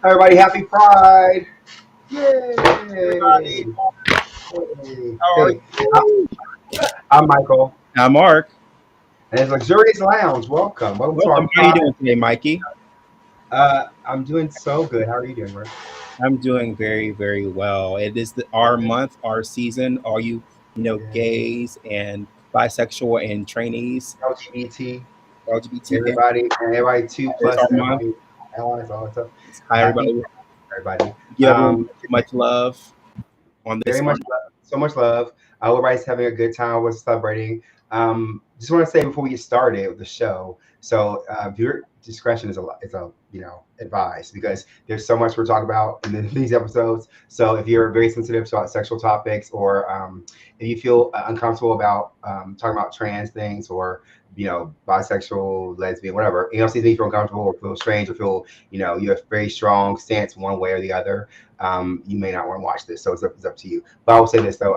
Everybody, happy Pride! Yay! Everybody, Hey, how are hey, you? I'm Michael, I'm Mark. and it's Luxurious Lounge. Welcome, welcome to our Welcome. How are you Pride. doing today, Mikey? I'm doing so good. How are you doing, Rick? I'm doing very, very well. It is our month, our season. All you, Yeah. gays and bisexual and trainees, LGBT, LGBT. everybody two It's plus, our month. everybody allies, all that stuff. Hi, Happy everybody. Pride, everybody. Give everyone much love on Very this much month. love, so much love. Everybody's having a good time. We're celebrating. Just want to say before we get started with the show, so viewer discretion is a advised because there's so much we're talking about in these episodes. So if you're very sensitive to sexual topics, or if you feel uncomfortable about talking about trans things, or bisexual, lesbian, whatever, see things you feel uncomfortable or feel strange or feel you have very strong stance one way or the other, you may not want to watch this. So it's up to you. But I will say this though,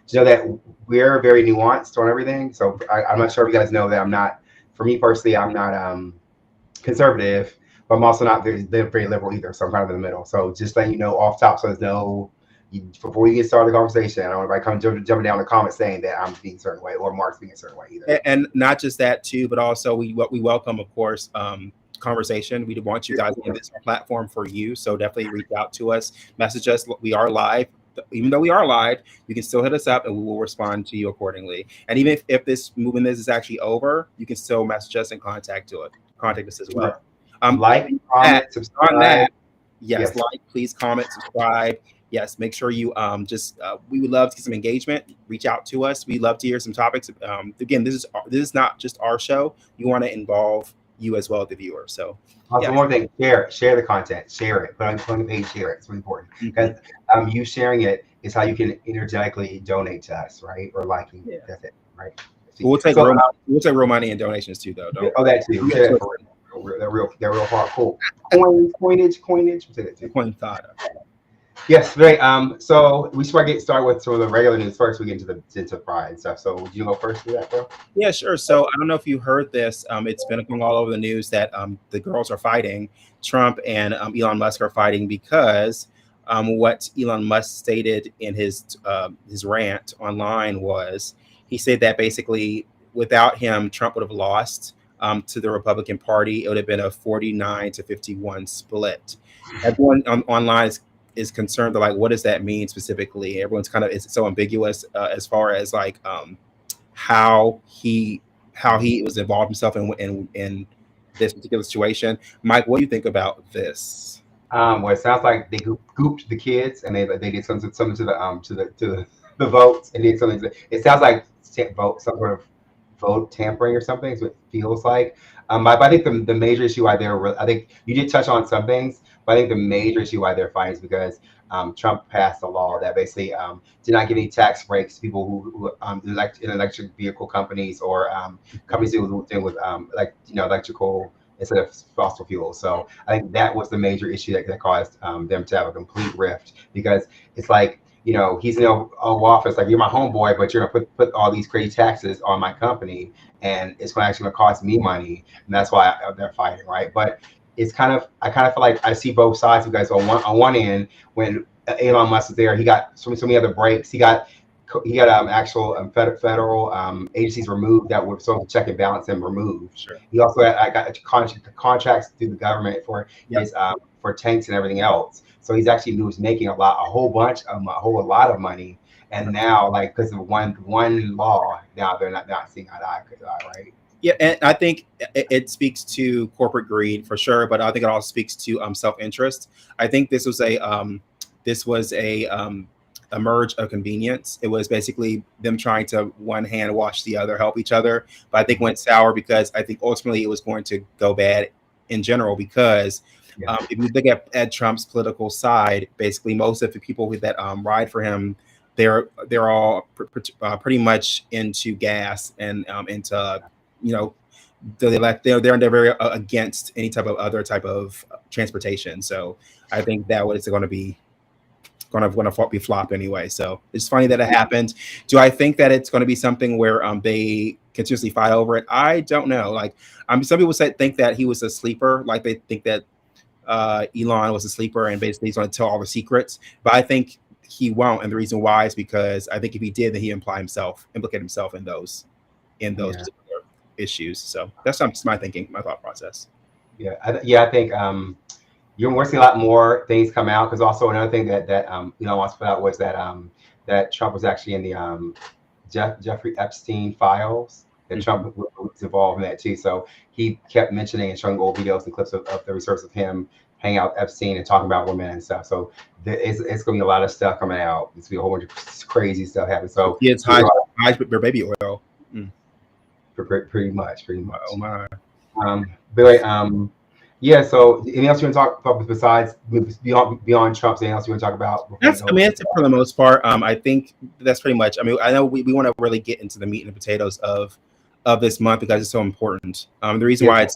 to know that we're very nuanced on everything. So I'm not sure if you guys know that I'm not, for me personally, I'm not conservative, but I'm also not very liberal either. So I'm kind of in the middle. So just letting you know off top, so there's no, before you get started the conversation, I don't want anybody jumping down in the comments saying that I'm being a certain way or Mark's being a certain way either. And not just that too, but also we welcome, of course, conversation. We want you guys in this platform for you. So definitely reach out to us, message us. We are live. Even though we are live, you can still hit us up and we will respond to you accordingly. And even if this movement is actually over, you can still message us and contact us as well. Like, that, comment, on subscribe. that, yes, Yes. like, please comment, subscribe. Yes, make sure you just we would love to get some engagement. Reach out to us. We love to hear some topics. Again, this is not just our show. You want to involve you as well, the viewer. So Also, yeah. one more thing, share the content, share it, put on the page, share it. It's really important because you sharing it is how you can energetically donate to us, right? Or liking. Yeah. That's it, right? See, We'll take so real money and donations too, though. Don't oh, that too. you Share get that for real. They're real hard. Cool. Coinage. We'll say that too. point thought of. Yes, very. So we should get started with some of the regular news first. We get into Pride and stuff. So would you go first for that, bro? Yeah, sure. So I don't know if you heard this. It's been going all over the news that the girls are fighting. Trump and Elon Musk are fighting because what Elon Musk stated in his rant online was he said that basically without him, Trump would have lost to the Republican Party. It would have been a 49-51 split. Everyone online is concerned. They're like, what does that mean specifically? Everyone's kind of, it's so ambiguous as far as like how he was involved himself in this particular situation. Mike, what do you think about this? Well, it sounds like they gooped the kids and they did something to the votes and did something. It sounds like some sort of vote tampering or something. Is what it feels like. But I think the major issue why I think you did touch on some things, but I think the major issue why they're fighting is because Trump passed a law that basically did not give any tax breaks to people who in electric vehicle companies or companies who deal with electrical instead of fossil fuels. So I think that was the major issue that caused them to have a complete rift because it's like, he's in office, like, you're my homeboy, but you're gonna put all these crazy taxes on my company, and it's actually gonna cost me money, and that's why they're fighting, right? But I kind of feel like I see both sides. You guys on one end, when Elon Musk was there, he got so many other breaks. He got actual federal agencies removed that were supposed to check and balance him removed. Sure. He also got contracts through the government for Yep. his for tanks and everything else. So he was making a whole lot of money. And now, like, because of one law, now they're not seeing eye to eye, right? Yeah, and I think it speaks to corporate greed for sure, but I think it also speaks to self-interest. I think this was a merge of convenience. It was basically them trying to one hand wash the other, help each other. But I think went sour because I think ultimately it was going to go bad in general because Yeah. if you look at Trump's political side, basically most of the people that ride for him, they're all pretty much into gas and into you know they're very against any type of other type of transportation. So I think that what it's going to be going to be flop anyway. So it's funny that it happened. Do I think that it's going to be something where they continuously fight over it? I don't know. Like some people think that he was a sleeper. Like they think that Elon was a sleeper and basically he's going to tell all the secrets. But I think he won't, and the reason why is because I think if he did, then he implicate himself in those Yeah. particular issues. So that's my thinking, my thought process. Yeah. I think you're going to see a lot more things come out, because also another thing that Elon wants to put out was that that Trump was actually in the Jeffrey Epstein files. That Trump was involved in that too. So he kept mentioning and showing old videos and clips of the research of him hanging out with Epstein and talking about women and stuff. So it's going to be a lot of stuff coming out. It's going to be a whole bunch of crazy stuff happening. So it's hide their baby oil. Pretty much. Oh my. But yeah. So anything else you want to talk about besides beyond Trump? Anything else you want to talk about? That's it for the most part. I think that's pretty much. I mean, I know we want to really get into the meat and the potatoes of this month because it's so important. The reason why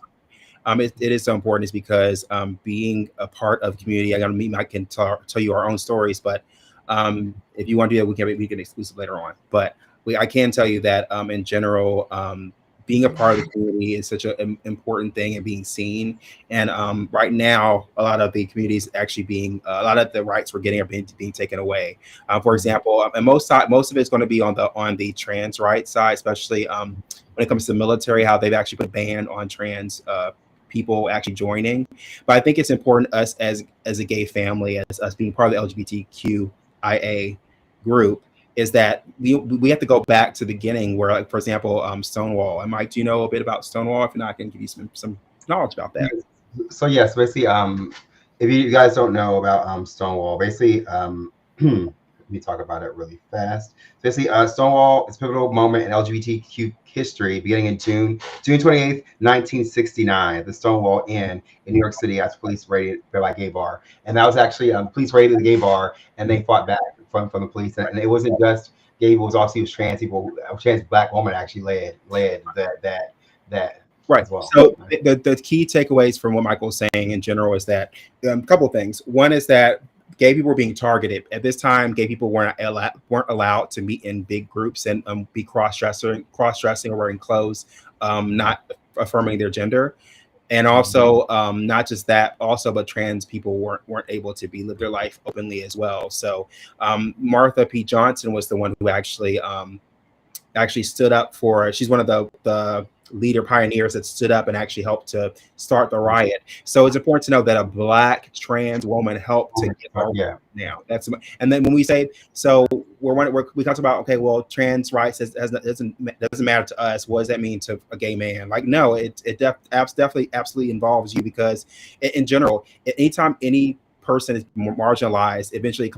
it is so important is because being a part of community. I can tell you our own stories, but if you want to do that, we can exclusive later on. But I can tell you that in general, being a part of the community is such an important thing, and being seen. And right now, a lot of the communities actually a lot of the rights we're getting are being taken away. For example, and most of it's going to be on the trans rights side, especially when it comes to the military, how they've actually put a ban on trans people actually joining. But I think it's important us as a gay family, as us being part of the LGBTQIA group, is that we have to go back to the beginning where, like, for example, Stonewall. And Mike, do you know a bit about Stonewall? If not, I can give you some knowledge about that. So yes, basically, if you guys don't know about Stonewall, basically, let me talk about it really fast. Basically, Stonewall is a pivotal moment in LGBTQ history, beginning in June 28th, 1969. The Stonewall Inn in New York City as police raided by gay bar, and that was actually police raided the gay bar, and they fought back from the police, and it wasn't just gay people; it was also trans people. A trans black woman actually led that. Right. Well. So the key takeaways from what Michael's saying in general is that a couple of things. One is that gay people were being targeted. At this time, gay people weren't allowed to meet in big groups and be cross-dressing or wearing clothes, not affirming their gender. And also, not just that, also, but trans people weren't able to live their life openly as well. So Martha P. Johnson was the one who actually stood up for. She's one of the leader pioneers that stood up and actually helped to start the riot. So it's important to know that a black trans woman helped to get over now. And then when we say, so we talked about, okay, well, trans rights doesn't matter to us. What does that mean to a gay man? Like, no, it definitely absolutely involves you, because in general, anytime any person is marginalized, eventually it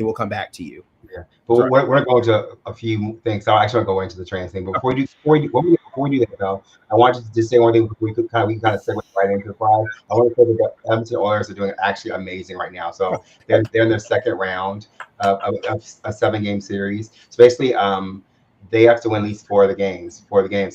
will come back to you. Yeah, but we're going to go into a few things. So I actually want to go into the trans thing. But before we do that, though, I want you to just say one thing. We can kind of segue right into the Pride. I want to say that the Edmonton Oilers are doing actually amazing right now. So they're in their second round of a 7-game series. So basically, they have to win at least 4 of the games.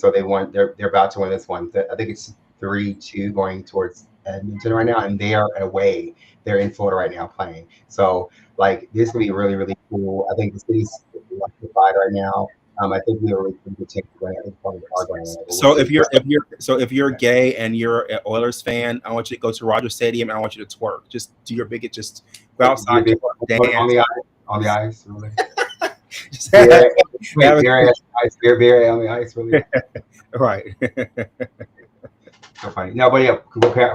So they're about to win this one. I think it's 3-2 going towards Edmonton right now, and they are away. They're in Florida right now playing. So like, this will be really, really cool. I think the city's electrified right now. I think we are really good chance to win. I think probably are going to win. So if you're gay and you're an Oilers fan, I want you to go to Rogers Stadium and I want you to twerk. Just do your biggest, just go outside, on the ice, really. Beer on the ice, really. Right. So funny. No, but yeah,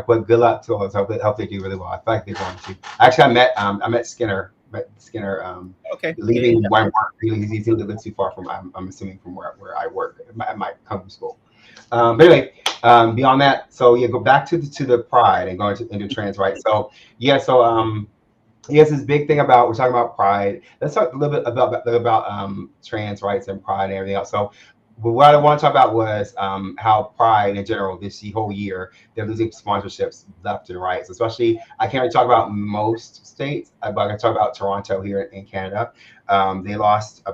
but good luck to us. Hope they do really well. I feel like they're going to. Actually, I met Skinner. Okay. Leaving my work. He seems to live too far from. I'm assuming from where I work at my company school. But anyway, beyond that, so yeah, go back to the Pride and going into trans rights. So yeah, yes, this big thing about, we're talking about Pride. Let's talk a little bit about trans rights and Pride and everything else. So what I want to talk about was how Pride in general, this whole year, they're losing sponsorships left and right. So especially, I can't really talk about most states, but I can talk about Toronto here in Canada. They lost a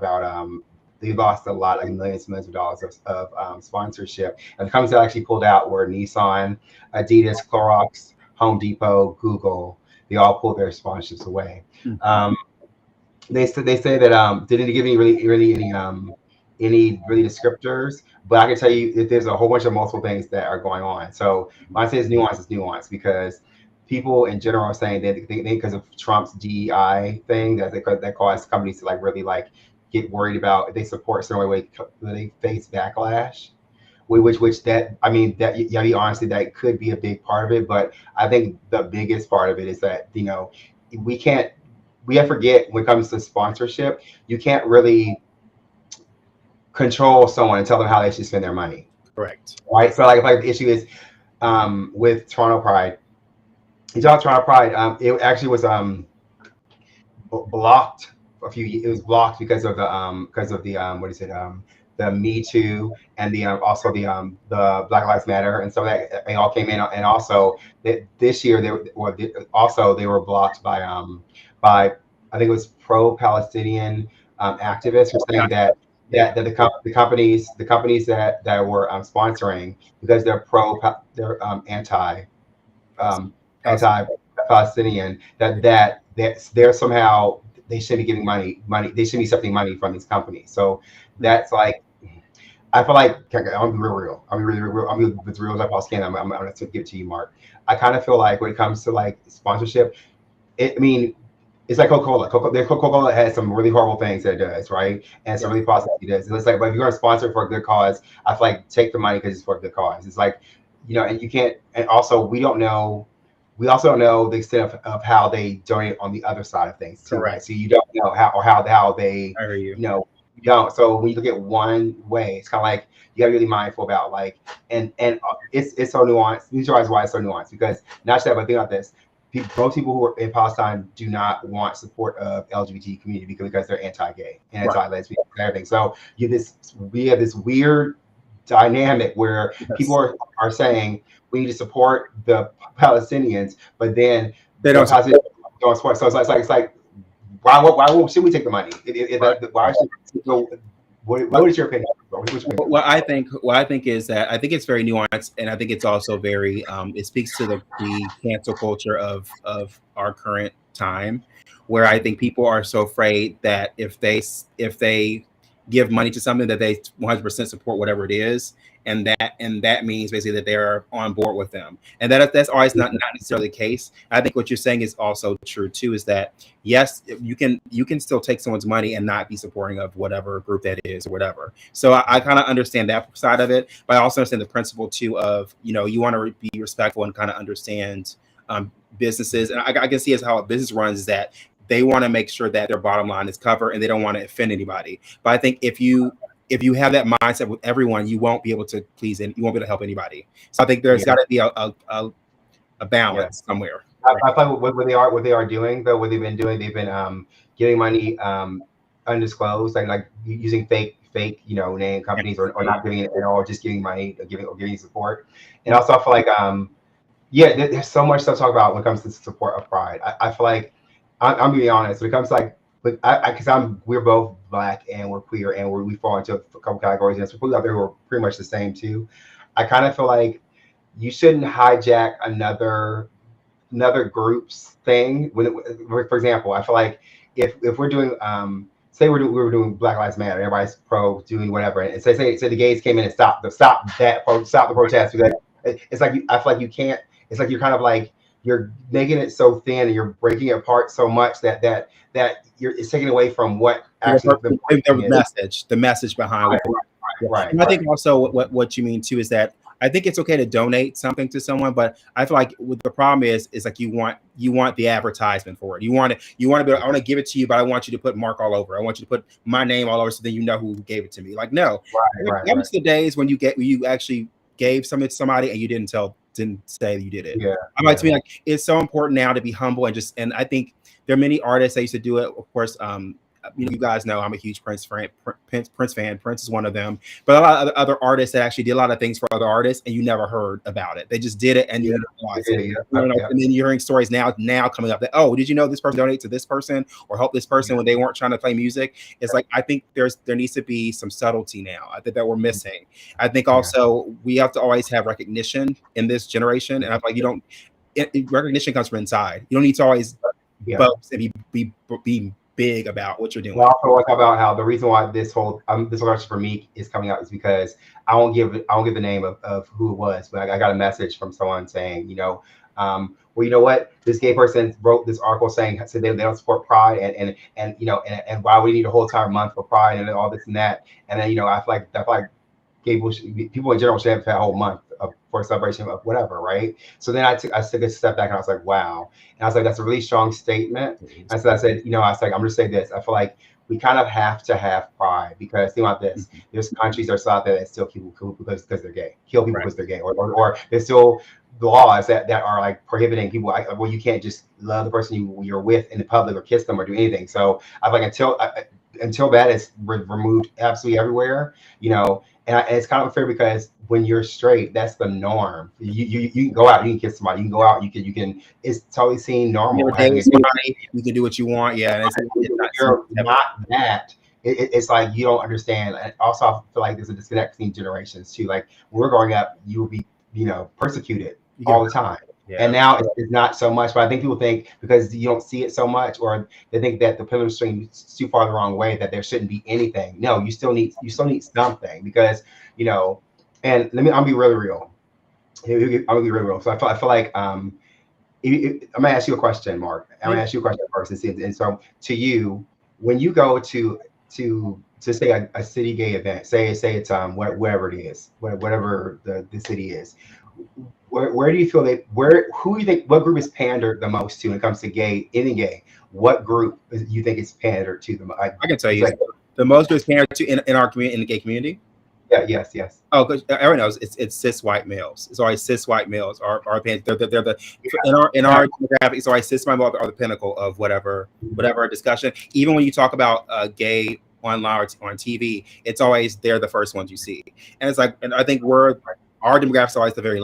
lot, like millions and millions of dollars of sponsorship. And the companies that actually pulled out were Nissan, Adidas, Clorox, Home Depot, Google. They all pulled their sponsorships away. They say that they didn't give any really descriptors, but I can tell you that there's a whole bunch of multiple things that are going on. So when I say it's nuance because people in general are saying that they because of Trump's DEI thing that caused companies to like really like get worried about if they support a certain way they face backlash. Which that I mean that yeah, be honestly that could be a big part of it, but I think the biggest part of it is that we can't we have to forget when it comes to sponsorship, you can't really control someone and tell them how they should spend their money. Correct. Right. So like the issue is with Toronto Pride. You talk Toronto Pride. It actually was blocked it was blocked because of the what is it the Me Too and the also the Black Lives Matter and so that they all came in and also this year they were blocked by I think it was pro-Palestinian activists who were saying that the companies that were sponsoring because they're anti-Palestinian that they're somehow they shouldn't be giving money they shouldn't be accepting money from these companies. So that's like I feel like I'm gonna be real. I'm gonna be real. I'm gonna be as real as I possibly can. I'm gonna give it to you, Mark. I kind of feel like when it comes to like sponsorship, I mean, it's like Coca-Cola. Coca-Cola has some really horrible things that it does, right? And some really positive it does. And it's like, but if you're gonna sponsor for a good cause, I feel like take the money because it's for a good cause. It's like, and you can't. And also, we also don't know the extent of how they donate on the other side of things too. Correct. Right? So you don't know how they, I hear you. You don't. So when you look at one way, it's kind of like you gotta be really mindful about like, and it's so nuanced. These are why it's so nuanced because not that, but think about this. Most people who are in Palestine do not want support of LGBT community because they're anti-gay and anti-lesbian and everything. So we have this weird dynamic where people are saying we need to support the Palestinians, but then they don't support. So it's like why should we take the money? Why should what is your opinion? What I think is that I think it's very nuanced, and I think it's also very it speaks to the cancel culture of our current time, where I think people are so afraid that if they give money to something that they 100% support whatever it is, and that means basically that they're on board with them, and that's always not necessarily the case. I think what you're saying is also true too, is that yes, you can still take someone's money and not be supporting of whatever group that is or whatever. So I kind of understand that side of it, but I also understand the principle too of you want to be respectful and kind of understand businesses, and I can see as how a business runs is that they want to make sure that their bottom line is covered and they don't want to offend anybody. But I think if you have that mindset with everyone, you won't be able to please and you won't be able to help anybody. So I think there's got to be a balance somewhere. I thought what they are doing though, what they've been doing, they've been giving money undisclosed, like using fake name companies or not giving it at all, just giving money, or giving support. And also I feel like there's so much stuff to talk about when it comes to support of Pride. I feel like I'm gonna be honest. When it comes to like, but because we're both Black and we're queer and we fall into a couple categories, and there's people out there who are pretty much the same too. I kind of feel like you shouldn't hijack another group's thing. For example, I feel like if we're doing say we were doing Black Lives Matter, everybody's pro doing whatever, and say the gays came in and stopped the protest because it's like I feel like you can't. It's like you're kind of like you're making it so thin and you're breaking it apart so much that it's taken away from what actually the message behind it. Right. And I think also what you mean too is that I think it's okay to donate something to someone, but I feel like the problem is like you want the advertisement for it. You want to be I want to give it to you, but I want you to put Mark all over. I want you to put my name all over so then you know who gave it to me. Like no, comes the days when you actually gave something to somebody and you didn't say you did it. To me, like it's so important now to be humble and I think there are many artists that used to do it. Of course, you guys know I'm a huge Prince fan. Prince is one of them, but a lot of other artists that actually did a lot of things for other artists, and you never heard about it. They just did it, and you realized it. And then you're hearing stories now coming up that did you know this person donated to this person or help this person when they weren't trying to play music? It's like I think there needs to be some subtlety now. I think that we're missing. I think also we have to always have recognition in this generation, and I feel like recognition comes from inside. You don't need to always boast and be big about what you're doing. I also want to talk about how the reason why this whole election for me is coming out is because I won't give the name of who it was, but I got a message from someone saying, well, you know what, this gay person wrote this article saying said they don't support Pride, and you know, and why we need a whole entire month for Pride and all this and that. And then, you know, I feel like people in general should have a whole month for a celebration of whatever, right? So then I took a step back and I was like, wow. And I was like, that's a really strong statement. And so I said, you know, I was like, I'm gonna say this. I feel like we kind of have to have Pride, because think about this: there's countries that are still out there that still kill people because they're gay, kill people because they're gay, or there's still laws that are like prohibiting people. Well, you can't just love the person you're with in the public or kiss them or do anything. So I feel like until that is removed absolutely everywhere, you know. And it's kind of unfair, because when you're straight, that's the norm. You can go out, you can kiss somebody, you can go out, you can. It's totally seen normal. You're dating somebody, you can do what you want. Yeah, and you're not that. It's like you don't understand. And also, I feel like there's a disconnect between generations too. Like when we're growing up, you will be, you know, persecuted all the time. Yeah. And now it's not so much, but I think people think because you don't see it so much, or they think that the pendulum swings too far the wrong way, that there shouldn't be anything. No, you still need something, because, you know. And I'll be really real. I'm gonna be really real. So I feel like I'm gonna ask you a question, Mark. I'm gonna ask you a question first, and so to you, when you go to say a city gay event, say it's whatever it is, whatever the city is. Where do you feel who do you think, what group is pandered the most to when it comes to anything gay? What group you think is pandered to the most? I can tell you, like, the most group is pandered to in our community, in the gay community. Yeah, yes. Oh, because everyone knows it's cis white males. It's always cis white males are pandered. They're the in our demographic. It's always cis white males are the pinnacle of whatever discussion. Even when you talk about gay online or on TV, it's always they're the first ones you see. And it's like, and I think our demographic is always the very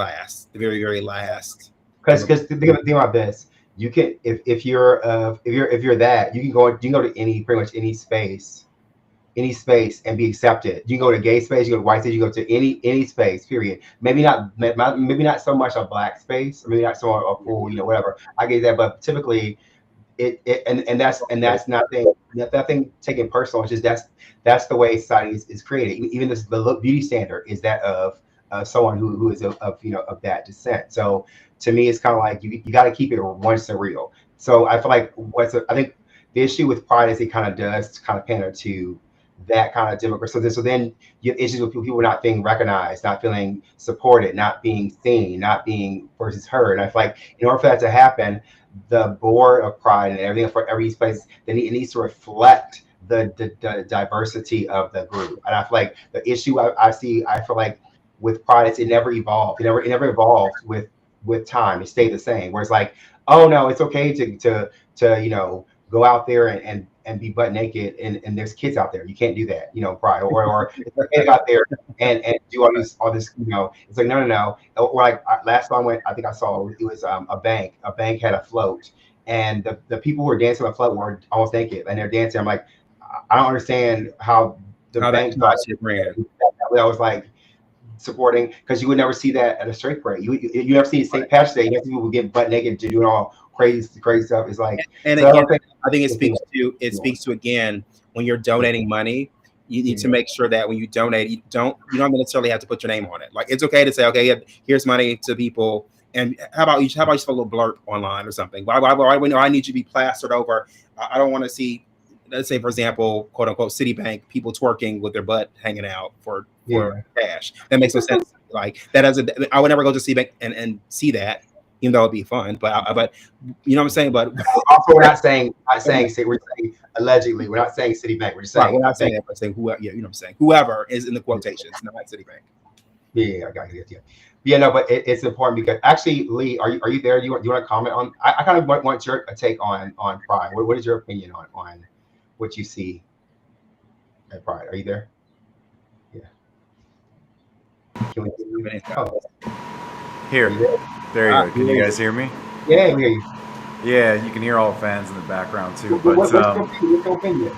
very last. Because think about this, you can if you're that, you can go to pretty much any space and be accepted. You can go to gay space, you go to white space, you go to any space, period. Maybe not so much a black space, or maybe not so a pool, you know, whatever. I get that, but typically and that's nothing taken personal. It's just that's the way society is created. Even the beauty standard is that of someone who is of you know, of that descent. So to me, it's kind of like you got to keep it once and real. So I feel like I think the issue with Pride is it kind of does kind of pander to that kind of demographic. So then you have issues with people not being recognized, not feeling supported, not being seen, not being versus heard. And I feel like in order for that to happen, the board of Pride and everything for every place, it needs to reflect the diversity of the group. And I feel like the issue I feel like with Pride, it never evolved. It never evolved with time. It stayed the same. Where it's like, oh no, it's okay to you know, go out there and be butt naked, and there's kids out there. You can't do that, you know, Pride, or it's okay to go out there and do all this, you know. It's like no. Or like last time I think I saw, it was a bank had a float, and the people who were dancing on the float were almost naked, and they're dancing. I'm like, I don't understand how bank thought that was like supporting, because you would never see that at a straight parade. You never see St. Patrick's Day. You never see people get butt naked to doing all crazy stuff. It's like, and so again, I think it speaks to again, when you're donating money, you need to make sure that when you donate, you don't necessarily have to put your name on it. Like, it's okay to say, okay, yeah, here's money to people, and how about you just put a little blurb online or something? Why I need you to be plastered over? I don't want to see, let's say, for example, quote unquote Citibank people twerking with their butt hanging out for cash. That makes no sense. Like, I would never go to Citibank and see that, even though it'd be fun. But you know what I'm saying? But also, we're saying allegedly. We're not saying Citibank. We're just saying, we're not saying that. We're saying whoever. Yeah, you know what I'm saying. Whoever is in the quotations, not Citibank. Yeah, I got it. Yeah, no, but it's important, because actually, Lee, are you there? Do you want to comment on? I kind of want your take on Pride. What is your opinion on what you see at Pride? Are you there? Yeah. Can we Here. There you go. Can you guys hear me? Yeah, we hear you. Yeah, you can hear all the fans in the background too. But what's your opinion?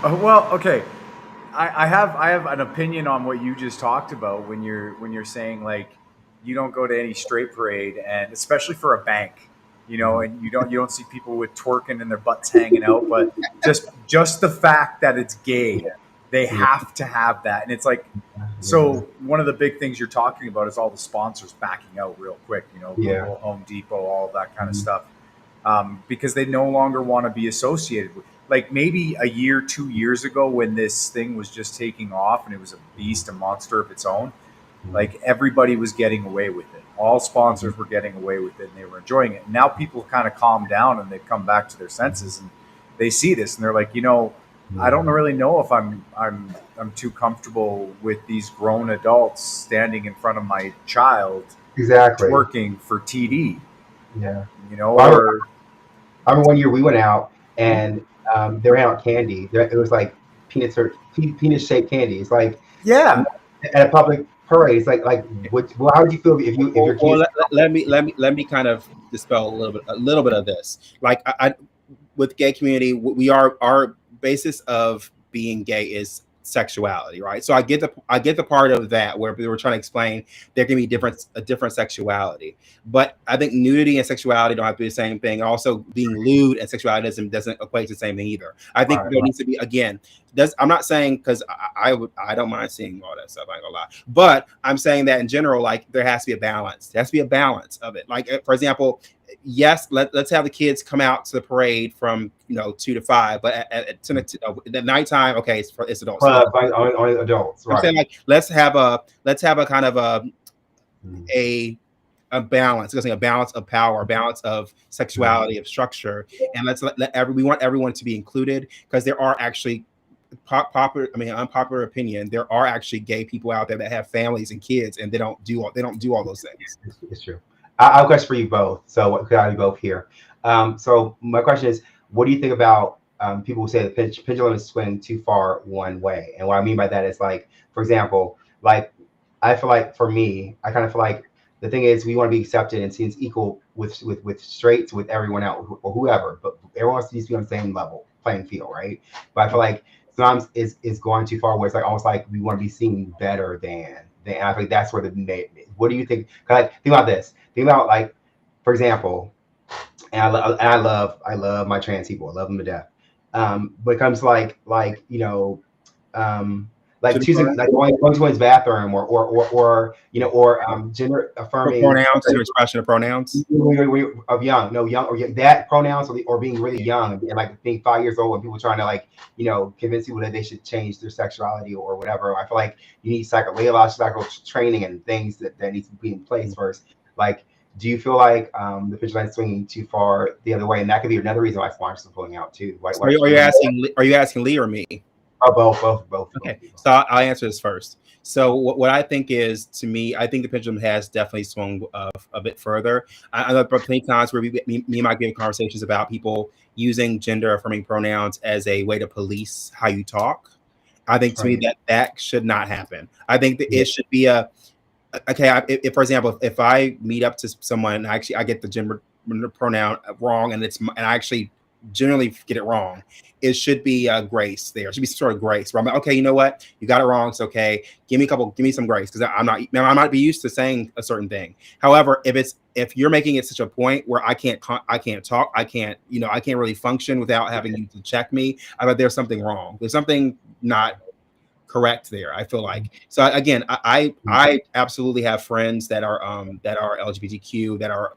Well, okay. I have an opinion on what you just talked about when you're saying, like, you don't go to any straight parade, and especially for a bank, you know, and you don't see people with twerking and their butts hanging out, but just the fact that it's gay, they have to have that. And it's like, So one of the big things you're talking about is all the sponsors backing out real quick. You know, Yeah. Google, Home Depot, all of that kind of Mhm. stuff, because they no longer want to be associated with. Like maybe a year, 2 years ago, when this thing was just taking off and it was a beast, a monster of its own. Like everybody was getting away with it. All sponsors were getting away with it, and they were enjoying it. And now people kind of calm down and they've come back to their senses, and they see this, and they're like, you know, I don't really know if I'm too comfortable with these grown adults standing in front of my child Exactly. working for TD. Yeah. You know, Well, or I remember one year we went out and they ran out candy. It was like peanut shaped candy. It's like yeah, at a public parade. It's like well, how would you feel if your Well, kids? let me kind of dispel a little bit of this. Like I with gay community, we are our basis of being gay is sexuality, right? So I get the part of that where we were trying to explain there can be a different sexuality, but I think nudity and sexuality don't have to be the same thing. Also, being lewd and sexuality doesn't equate to the same thing either. I think there needs to be I'm not saying because I don't mind seeing all that stuff. I ain't gonna lie, but I'm saying that in general, like there has to be a balance. There has to be a balance of it. Like for example, yes, let's have the kids come out to the parade from 2 to 5, but at nighttime, okay, it's adults. On adults, right? I'm saying like let's have a kind of a balance. It's a balance of power, a balance of sexuality, of structure, and we want everyone to be included because there are actually unpopular opinion. There are actually gay people out there that have families and kids, and they don't do all those things. It's true. I have a question for you both. So what could I both here? So my question is, what do you think about people who say the pendulum is swinging too far one way? And what I mean by that is like, for example, like I feel like for me, I kind of feel like the thing is we want to be accepted and seen as equal with straights, with everyone else or whoever, but everyone needs to be on the same level playing field, right? But I feel like sometimes is going too far where it's like almost like we want to be seen better than. I think that's where what do you think? Like, think about this. Think about like, for example, and I love my trans people. I love them to death. But it comes to like choosing like going to one's bathroom or gender affirming pronouns, expression of pronouns of young or that pronouns or being really young and like being 5 years old and people trying to like convince people that they should change their sexuality or whatever. I feel like you need psychological training and things that needs to be in place first. Like, do you feel like the pendulum is swinging too far the other way? And that could be another reason why sponsors are pulling out too. Are you asking Lee or me? Oh, both. Okay, so I'll answer this first. So what I think is, to me, I think the pendulum has definitely swung a bit further. I know plenty of times where me and Mike have conversations about people using gender affirming pronouns as a way to police how you talk. I think to me that should not happen. I think that it should be if for example, if I meet up to someone and I get the gender pronoun wrong and I actually generally get it wrong, it should be grace. There should be some sort of grace where I'm like, okay, you know what, you got it wrong, it's okay, give me some grace because I might be used to saying a certain thing. However, if you're making it such a point where I can't talk, I can't really function without having you to check me, I bet there's something wrong. There's something not correct there. I feel like. So again, I absolutely have friends that are LGBTQ, that are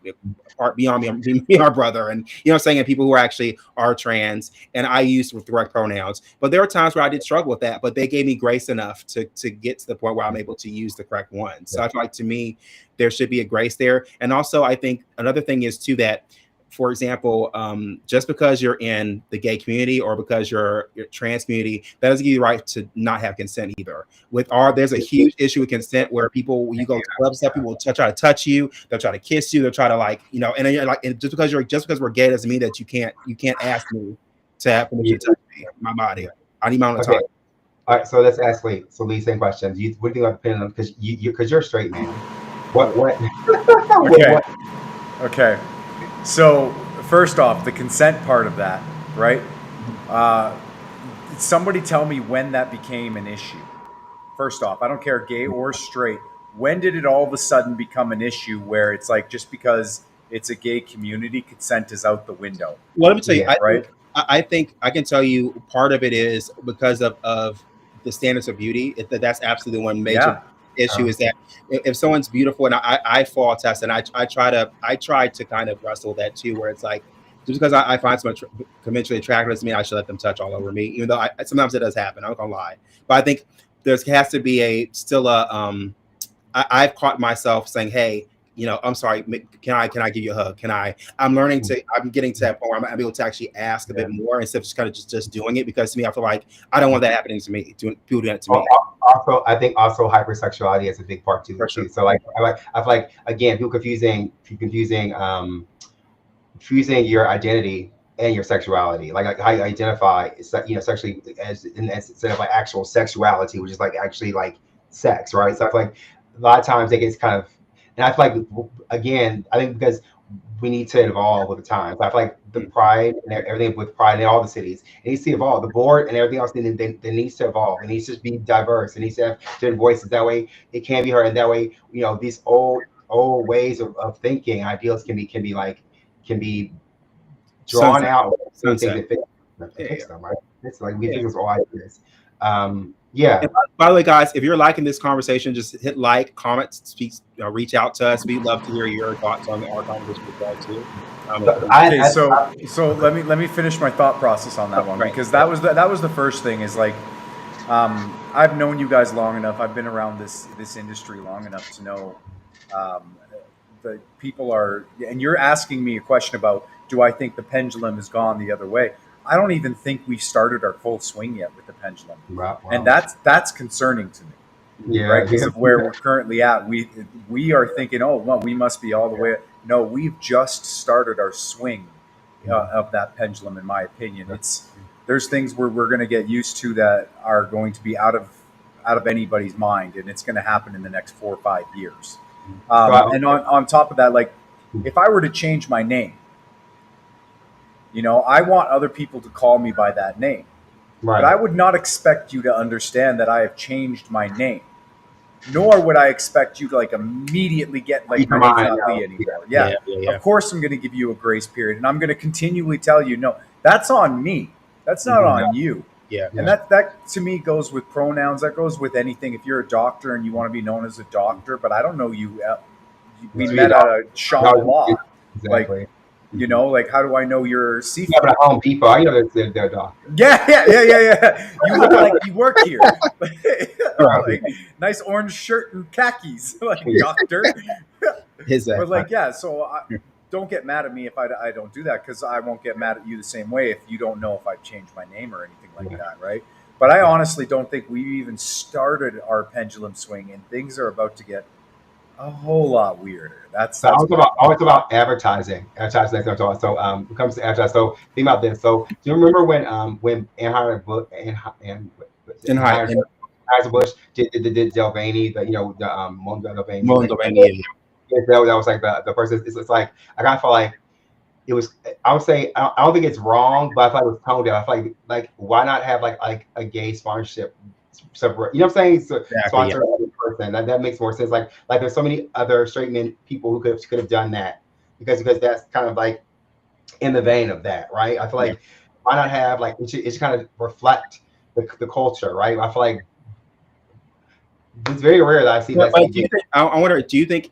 part beyond me, our brother, and I'm saying, and people who actually are trans, and I use with correct pronouns. But there are times where I did struggle with that, but they gave me grace enough to get to the point where I'm able to use the correct one. So I feel like, to me, there should be a grace there. And also I think another thing is too that, for example, just because you're in the gay community or because you're trans community, that doesn't give you the right to not have consent either. There's a huge issue with consent where when you go to clubs, people will try to touch you, they'll try to kiss you, they'll try to and then you're like, and just because we're gay doesn't mean that you can't ask me to have permission to touch me, my body. I need my own time. All right, so let's ask Lee. So Lee, same question. What do you think about the pendulum? Because you're a straight man. What? Okay. So first off, the consent part of that, right? Somebody tell me when that became an issue. First off, I don't care gay or straight. When did it all of a sudden become an issue where it's like just because it's a gay community, consent is out the window? Well, let me tell you, right? I think I can tell you part of it is because of the standards of beauty. That's absolutely one major issue Um, is that if someone's beautiful, and I fall test, and I try to kind of wrestle with that too, where it's like just because I find someone conventionally attractive to me, I should let them touch all over me, even though sometimes it does happen. I'm not gonna lie, but I think there has to be I've caught myself saying, "Hey, I'm sorry. Can I give you a hug? I'm learning to. I'm getting to that point where I'm able to actually ask a bit more instead of just kind of just doing it because to me, I feel like I don't want that happening to me. People doing it to me. Also, I think also hypersexuality is a big part too. For sure. So like, I feel like again, people confusing your identity and your sexuality, like how you identify, sexually as instead of like actual sexuality, which is like actually like sex, right? So I feel like a lot of times it gets kind of, and I feel like again, I think because we need to evolve with the times. I feel like the pride and everything with pride in all the cities, it needs to evolve. The board and everything else, they needs to evolve. It needs to be diverse. It needs to have different voices. That way, it can be heard, and that way, these old ways of thinking, ideals can be drawn out. Sunset. Fix them, right? It's like we think it's all ideas. Yeah. And by the way, guys, if you're liking this conversation, just hit like, comment, speak, reach out to us. We'd love to hear your thoughts on our conversation with that too. So let me finish my thought process on that one, because that was the first thing is like, I've known you guys long enough. I've been around this industry long enough to know that people are, and you're asking me a question about, do I think the pendulum has gone the other way? I don't even think we've started our full swing yet with the pendulum. Wow. And that's concerning to me. Yeah, right? Because of where we're currently at. We are thinking, oh, well, we must be all the way. No, we've just started our swing of that pendulum, in my opinion. There's things where we're going to get used to that are going to be out of anybody's mind, and it's going to happen in the next 4 or 5 years. And on top of that, like, if I were to change my name, I want other people to call me by that name. Right. But I would not expect you to understand that I have changed my name. Nor would I expect you to like immediately get like my name's not Lee anymore. Yeah. Of course I'm going to give you a grace period, and I'm going to continually tell you, no, that's on me. That's not on you. Yeah. And that to me goes with pronouns. That goes with anything. If you're a doctor and you want to be known as a doctor, but I don't know you. We met at a Shangri-La. Exactly. Like, like, how do I know you're seafood? Yeah, but at Home Depot, I know they're doctor. Yeah. You look like you work here. Like, nice orange shirt and khakis, like doctor. But like, so don't get mad at me if I don't do that, because I won't get mad at you the same way if you don't know if I've changed my name or anything like that, right? But I honestly don't think we even started our pendulum swing, and things are about to get a whole lot weirder. That's always about advertising. Advertising. So when it comes to advertising, so think about this. So do you remember when Anheuser-Busch did Delvany, Mulvaney. That was like the person. It's like I kind of felt like it was. I would say I don't think it's wrong, but I feel like it was toned down. I feel like why not have like a gay sponsorship separate? You know what I'm saying? So sponsor every person. That makes more sense. Like there's so many other straight men people who could have done that because that's kind of like in the vein of that, right? I feel like why not have like it should kind of reflect the culture, right? I feel like it's very rare that I see that. I wonder. Do you think?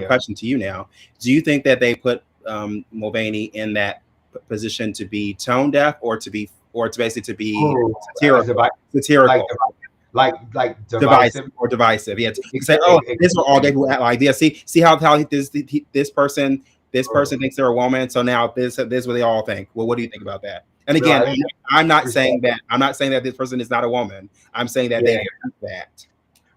Question to you now. Do you think that they put Mulvaney in that position to be tone deaf, or to basically to be satirical, like divisive or divisive? Yeah, you say, oh, this are all gay who act like this. See how this person thinks they're a woman, so now this is what they all think. Well, what do you think about that? And again, I'm not saying that this person is not a woman. I'm saying that they think that.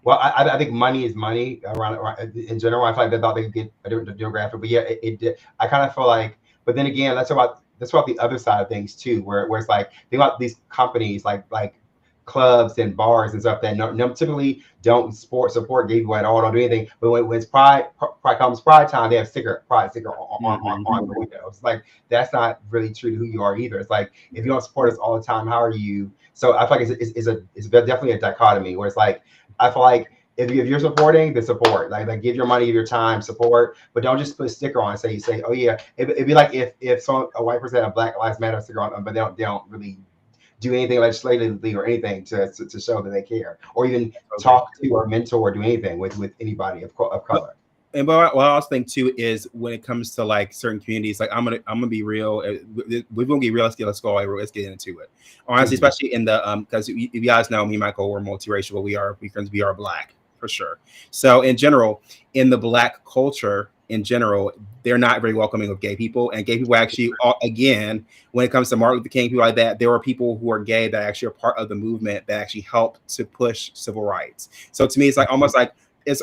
Well, I think money is money around in general. I feel like they thought they could get a different demographic, but yeah, it did. I kind of feel like, but then again, that's about the other side of things too, where it's like think about these companies like clubs and bars and stuff that typically don't support gay people at all, don't do anything. But when it's pride time, they have pride sticker on the windows. Like that's not really true to who you are either. It's like if you don't support us all the time, how are you? So I feel like it's definitely a dichotomy where it's like I feel like if you're supporting, then support. Like give your money, your time, support, but don't just put a sticker on and say, oh yeah. It'd be like if a white person had a Black Lives Matter sticker on them, but they don't really do anything legislatively or anything to show that they care, or even talk to or mentor or do anything with anybody of color. And but what I also think too is when it comes to like certain communities, like I'm gonna be real. We're gonna get real. Let's go. Let's get into it. Honestly, especially in the because you guys know me, and Michael, we're multiracial. But we are Black for sure. So in general, in the Black culture in general, they're not very welcoming of gay people, and gay people actually, again, when it comes to Martin Luther King, people like that, there are people who are gay that actually are part of the movement that actually helped to push civil rights. So to me, it's like almost like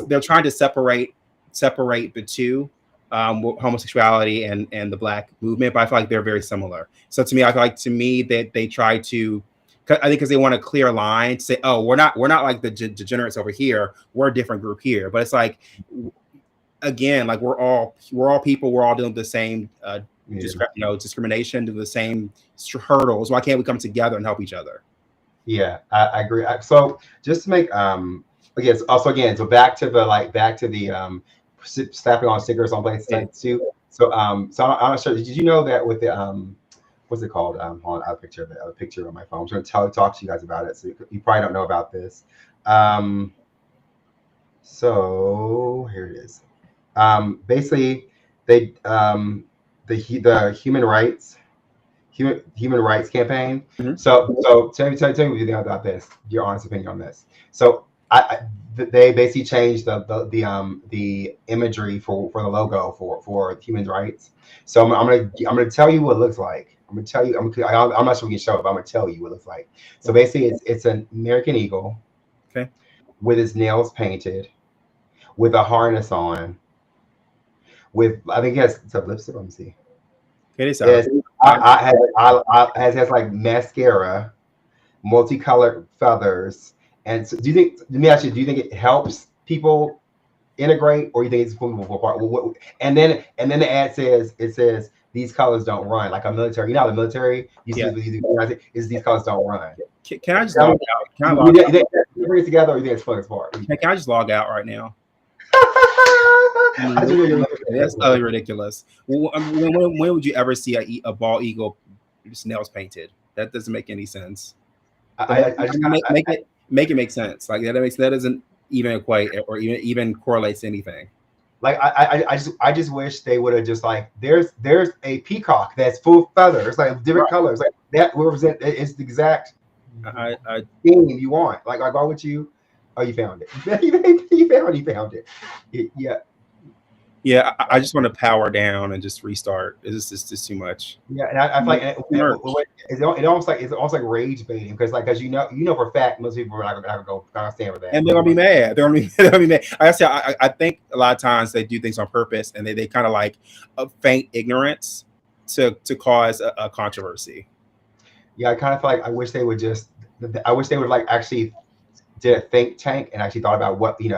they're trying to separate the two, homosexuality and the Black movement, but I feel like they're very similar. So to me, I feel like that they try to, I think because they want a clear line to say, oh, we're not like the degenerates over here, we're a different group here. But it's like, again, like we're all people, we're all doing the same discrimination, do the same hurdles. Why can't we come together and help each other? Yeah, I agree. So just to make so back to the slapping on stickers on places too. So I'm not sure. Did you know that with the what's it called? Hold on, I have a picture on my phone. I'm going to talk to you guys about it. So you probably don't know about this. So here it is. Basically, they the human rights campaign. Mm-hmm. So tell me what you think about this. Your honest opinion on this. So they basically changed the imagery for the logo for human rights. So I'm gonna tell you what it looks like. I'm not sure we can show it, but I'm gonna tell you what it looks like. So basically, it's an American eagle, okay, with its nails painted, with a harness on, with I think it has some lipstick. Let me see. It has like mascara, multicolored feathers. And so do you think it helps people integrate, or you think it's pulling people apart? And then the ad says these colors don't run, like a military. You know, the military is these colors don't run. Can I just log out? Can I log out? You bring it together, or you think it's pulling apart? Can I just log out right now? That's utterly ridiculous. When would you ever see a bald eagle nails painted? That doesn't make any sense. Make it make sense. Like that doesn't even equate or even correlates to anything. Like I just wish they would have just like there's a peacock that's full of feathers, like different colors, like that represent it's the exact theme you want. Like why would you? Oh, you found it. you found it. Yeah. Yeah, I just want to power down and just restart. It's just too much. Yeah, and I feel like it's almost like rage baiting because you know for a fact most people are not gonna stand with that, and they're gonna be mad. They're gonna be mad. Like I said, I think a lot of times they do things on purpose, and they kind of like feign ignorance to cause a controversy. Yeah, I kind of feel like I wish they would like actually did a think tank and actually thought about what, and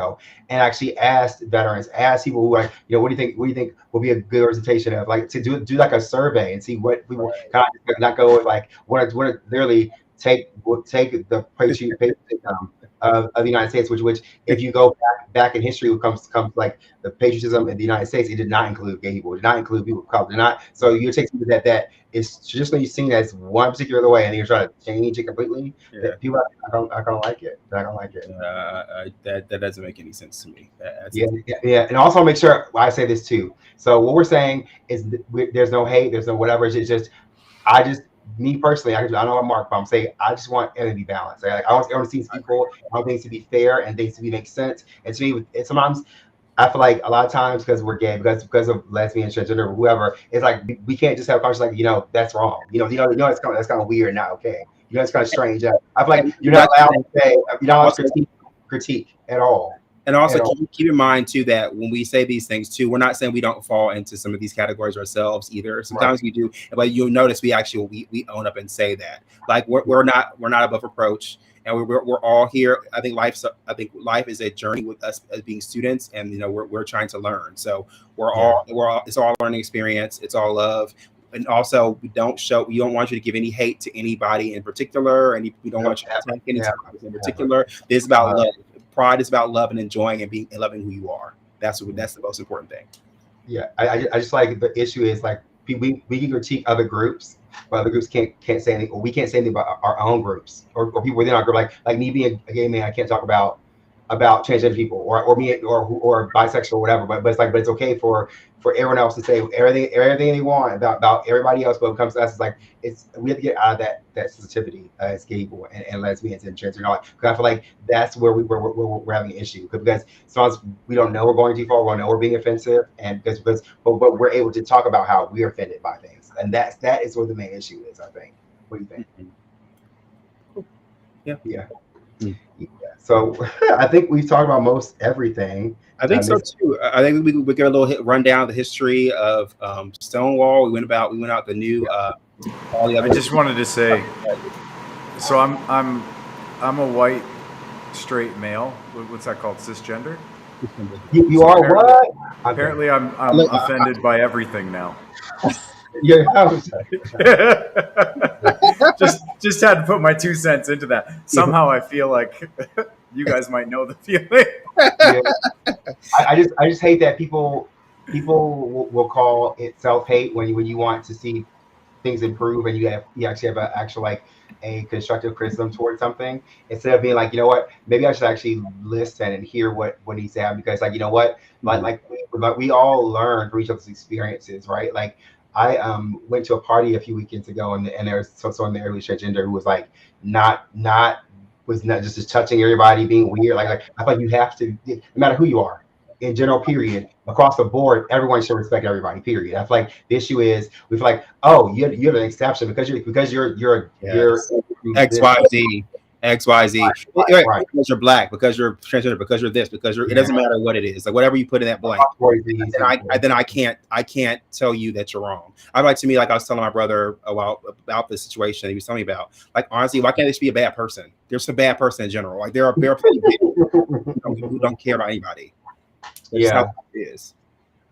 actually asked veterans, asked people who like, what do you think will be a good representation of, like, to do like a survey and see what people kind of not go with like want to literally take the patriotism of the United States, which if you go back in history, when comes like the patriotism in the United States, it did not include gay people, it did not include people of color, did not. So you take something that is traditionally seen as one particular way, and you're trying to change it completely. Yeah. People are gonna like it. They're not gonna like it. That doesn't make any sense to me. Yeah. And also make sure I say this too. So what we're saying is there's no hate, there's no whatever. It's just me personally, I know I'm Mark, but I'm saying I just want everything to be balanced. Like, I want to see people, I want things to be fair and things to make sense. And to me, sometimes I feel like a lot of times because we're gay, because of lesbian, transgender, or whoever, it's like we can't just have a conversation like, that's wrong. That's kind of weird, not okay. It's kind of strange. I feel like you're not allowed to say, you're not allowed to critique at all. And also keep in mind too that when we say these things too, we're not saying we don't fall into some of these categories ourselves either. Sometimes we do, but you'll notice we own up and say that. Like we're not above reproach, and we're all here. I think life is a journey with us as being students, and we're trying to learn. So it's all learning experience. It's all love. And also, we don't want you to give any hate to anybody in particular, and we don't want you to attack any in particular. It's about love. Pride is about love and enjoying and loving who you are. That's the most important thing. Yeah, I just like the issue is like we can critique other groups, but other groups can't say anything, or we can't say anything about our own groups or people within our group. Like me being a gay man, I can't talk about transgender people or me or bisexual or whatever. But it's okay for everyone else to say everything they want about everybody else. But when it comes to us, we have to get out of that sensitivity as gay people and lesbians and trans and all that. Because I feel like that's where we're having an issue, because sometimes we don't know we're going too far. We don't know we're being offensive, and but we're able to talk about how we're offended by things, and that is where the main issue is, I think. What do you think? Yeah. So I think we've talked about most everything. I think so too. I think we get a little rundown of the history of Stonewall. We went out the new. All the other. I just wanted to say, so I'm a white straight male. What's that called? Cisgender. You so are what? Apparently, I'm offended by everything now. Yeah. just had to put my 2 cents into that. Somehow I feel like you guys might know the feeling. I just hate that people will call it self-hate when you want to see things improve, and you actually have a constructive criticism towards something, instead of being like, you know what, maybe I should actually listen and hear what he's saying, because you know what, we all learn from each other's experiences, right? Like I went to a party a few weekends ago, and there was someone there who was transgender, who was not just touching everybody, being weird. Like I feel like you have to, no matter who you are, in general, period, across the board, everyone should respect everybody, period. I feel like the issue is we feel like, oh, you have an exception because you're XYZ, right. Because you're black, because you're transgender, because you're this, because you're, it doesn't matter what it is, like whatever you put in that blank. Then I can't tell you that you're wrong. I was telling my brother about this situation he was telling me about. Like, honestly, why can't they just be a bad person? They're just a bad person in general. Like there are people who don't care about anybody. That's how it is.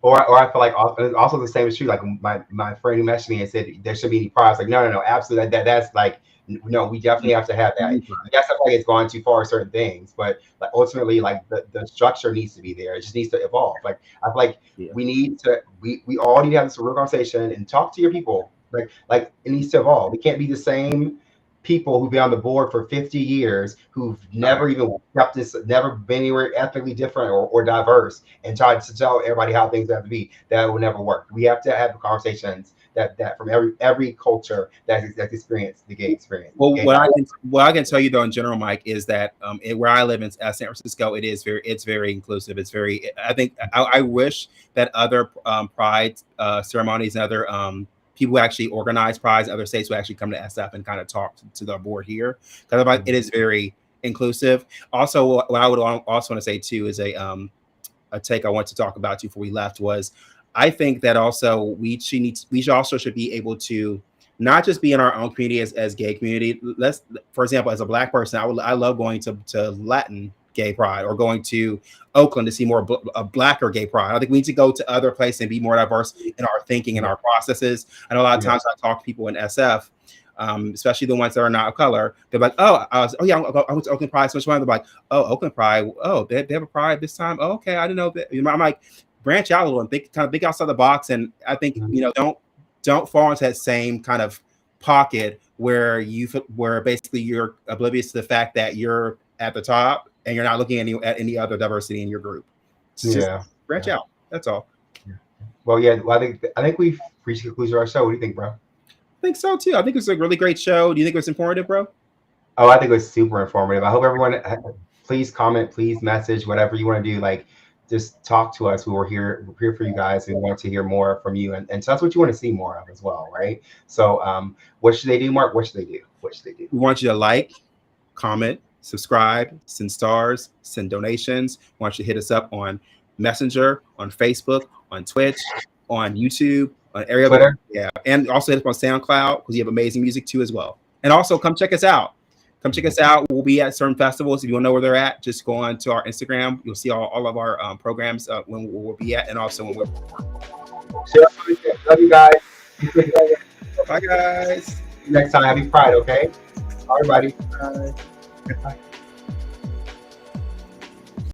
Or I feel like also the same is true. Like my friend who messaged me and said there shouldn't be any prize. Like no, absolutely. That's like, no, we definitely have to have that. Yes, I feel like it's gone too far certain things, but like ultimately, like the structure needs to be there. It just needs to evolve. Like I feel like we all need to have this real conversation and talk to your people. Like it needs to evolve. We can't be the same people who've been on the board for 50 years, who've never even kept this, never been anywhere ethnically different or diverse, and tried to tell everybody how things have to be. That will never work. We have to have conversations that from every culture that's experienced the gay experience. Well, what I can tell you though in general, Mike, is that where I live in San Francisco, it's very inclusive. It's very, I think I wish that other pride ceremonies and other people who actually organize prides in other states would actually come to SF and kind of talk to the board here, because it is very inclusive. Also, what I would also want to say too is a take I want to talk about too before we left was, I think that also we should be able to not just be in our own community as gay community. For example, as a black person, I love going to Latin gay pride, or going to Oakland to see more a blacker gay pride. I think we need to go to other places and be more diverse in our thinking and our processes. I know a lot of times I talk to people in SF, especially the ones that are not of color. They're like, I went to Oakland Pride. So they're like, oh, Oakland Pride. Oh, they have a pride this time. Oh, okay, I didn't know that. I'm like, branch out a little and think outside the box. And I think don't fall into that same kind of pocket where basically you're oblivious to the fact that you're at the top and you're not looking at any other diversity in your group. Just branch out. That's all. Well, I think we've reached the conclusion of our show. What do you think, bro? I think so too. I think it's a really great show. Do you think it was informative, bro? Oh, I think it was super informative. I hope everyone, please comment, please message, whatever you want to do. Like, just talk to us. We're here for you guys. We want to hear more from you, and tell us what you want to see more of as well, right? So, what should they do, Mark? What should they do? We want you to like, comment, subscribe, send stars, send donations. We want you to hit us up on Messenger, on Facebook, on Twitch, on YouTube, on every other, and also hit us on SoundCloud, because you have amazing music too as well. And also come check us out. We'll be at certain festivals. If you want to know where they're at, just go on to our Instagram. You'll see all of our programs when we'll be at, and also when we're love you guys. Bye guys. Next time, happy Pride, okay? Everybody. Bye.